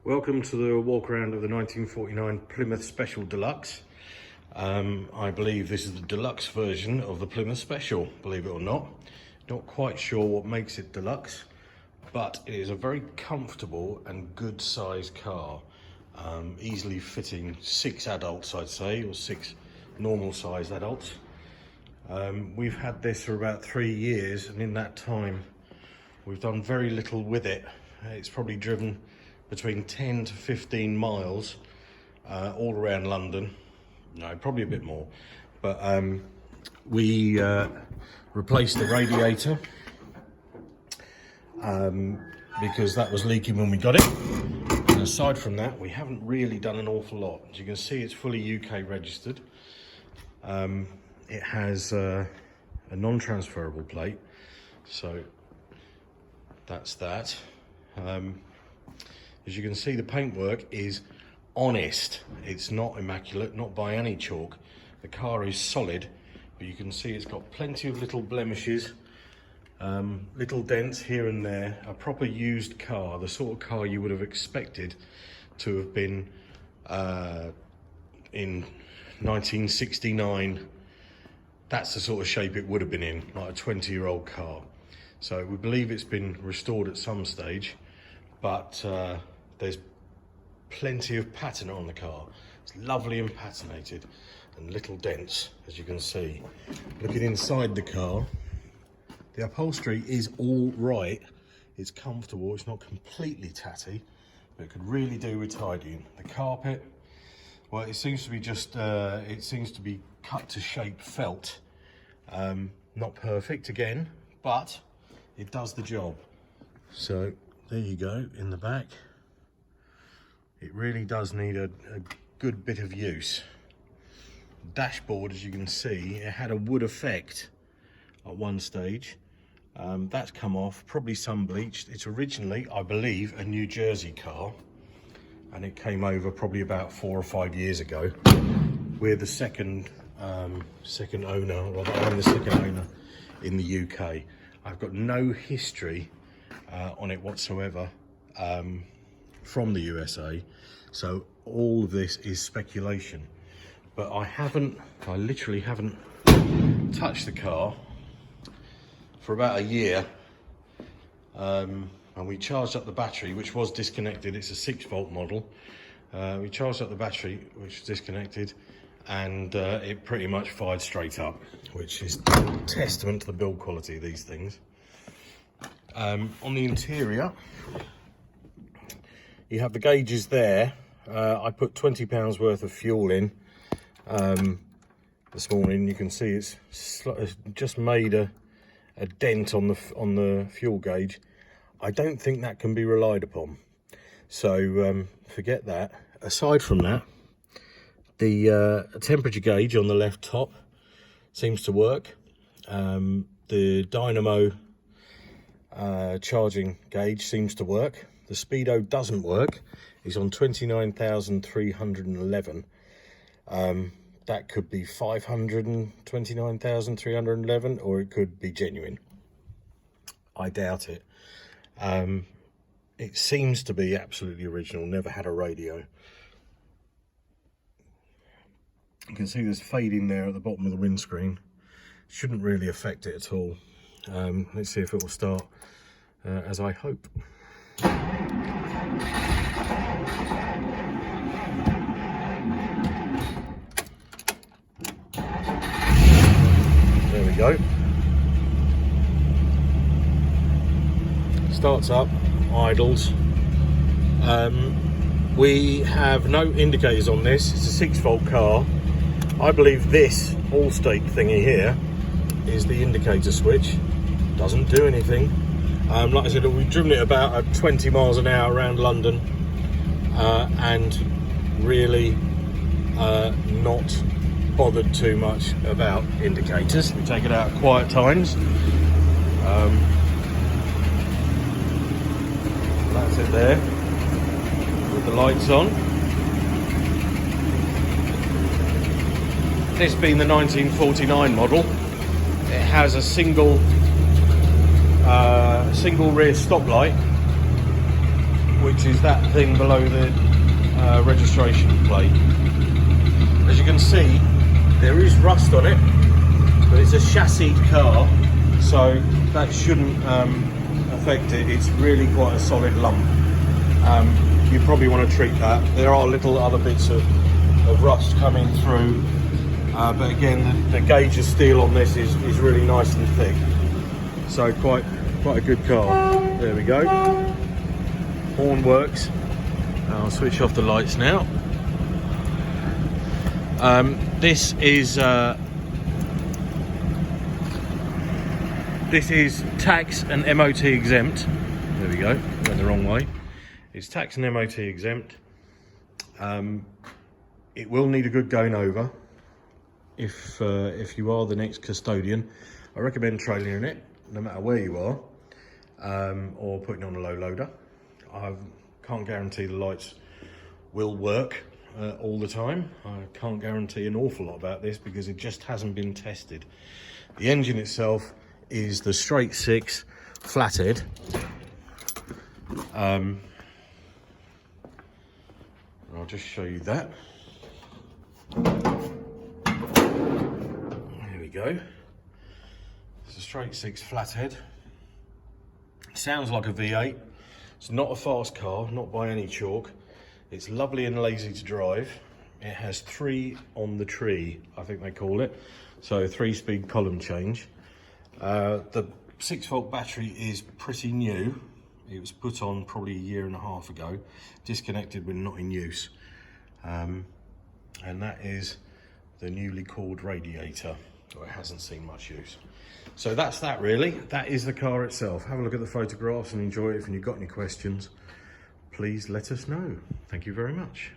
Welcome to the walk around of the 1949 Plymouth Special Deluxe. I believe this is the deluxe version of the Plymouth Special, believe it or not. Not quite sure what makes it deluxe, but it is a very comfortable and good sized car. Easily fitting 6 adults, I'd say, or 6 normal sized adults. We've had this for about 3 years, and in that time we've done very little with it. It's probably driven between 10 to 15 miles all around London. No, probably a bit more. But we replaced the radiator because that was leaking when we got it. And aside from that, we haven't really done an awful lot. As you can see, it's fully UK registered. It has a non-transferable plate, so that's that. As you can see, the paintwork is honest. It's not immaculate, not by any chalk. The car is solid, but you can see it's got plenty of little blemishes, little dents here and there. A proper used car, the sort of car you would have expected to have been in 1969. That's the sort of shape it would have been in, like a 20-year-old car. So we believe it's been restored at some stage, but there's plenty of patina on the car. It's lovely and patinated, and little dents, as you can see. Looking inside the car, the upholstery is all right. It's comfortable. It's not completely tatty, but it could really do with tidying. The carpet, well, it seems to be just it seems to be cut to shape felt. Not perfect again, but it does the job. So there you go, in the back. It really does need a good bit of use. Dashboard, as you can see, it had a wood effect at one stage. That's come off, probably sun bleached. It's originally, I believe, a New Jersey car, and it came over probably about 4 or 5 years ago. We're the second owner, or I'm the second owner in the UK. I've got no history on it whatsoever from the USA, so all of this is speculation. But I literally haven't touched the car for about a year, and we charged up the battery, which was disconnected. It's a 6-volt model. We charged up the battery, which was disconnected, and it pretty much fired straight up, which is testament to the build quality of these things. On the interior, you have the gauges there. I put £20 worth of fuel in this morning. You can see it's just made a dent on the fuel gauge. I don't think that can be relied upon, so forget that. Aside from that, the temperature gauge on the left top seems to work. The dynamo charging gauge seems to work. The speedo doesn't work. It's on 29,311. That could be 529,311, or it could be genuine. I doubt it. It seems to be absolutely original. Never had a radio. You can see there's fading there at the bottom of the windscreen. Shouldn't really affect it at all. Let's see if it will start as I hope. There we go. Starts up, idles. We have no indicators on this. It's a 6-volt car. I believe this Allstate thingy here is the indicator switch. Doesn't do anything. Like I said, we've driven it about 20 miles an hour around London, and really not bothered too much about indicators. We take it out at quiet times. That's it there, with the lights on. This being the 1949 model, it has a single rear stoplight, which is that thing below the registration plate. As you can see, there is rust on it, but it's a chassis car, so that shouldn't affect it. It's really quite a solid lump. You probably want to treat that. There are little other bits of rust coming through, but again, the gauge of steel on this is really nice and thick, so quite a good car. There we go. Horn works. I'll switch off the lights now. This is tax and MOT exempt. There we go, went the wrong way. It's tax and MOT exempt. It will need a good going over. If you are the next custodian, I recommend trailing it, no matter where you are, or putting on a low loader. I can't guarantee the lights will work all the time. I can't guarantee an awful lot about this because it just hasn't been tested. The engine itself is the straight six flathead. I'll just show you that. There we go. It's a straight six flathead. It sounds like a V8. It's not a fast car, not by any chalk. It's lovely and lazy to drive. It has 3 on the tree, I think they call it. So 3-speed column change. The 6-volt battery is pretty new. It was put on probably a year and a half ago, disconnected when not in use. And that is the newly cooled radiator. So it hasn't seen much use. So that's that really. That is the car itself. Have a look at the photographs and enjoy it. If you've got any questions, please let us know. Thank you very much.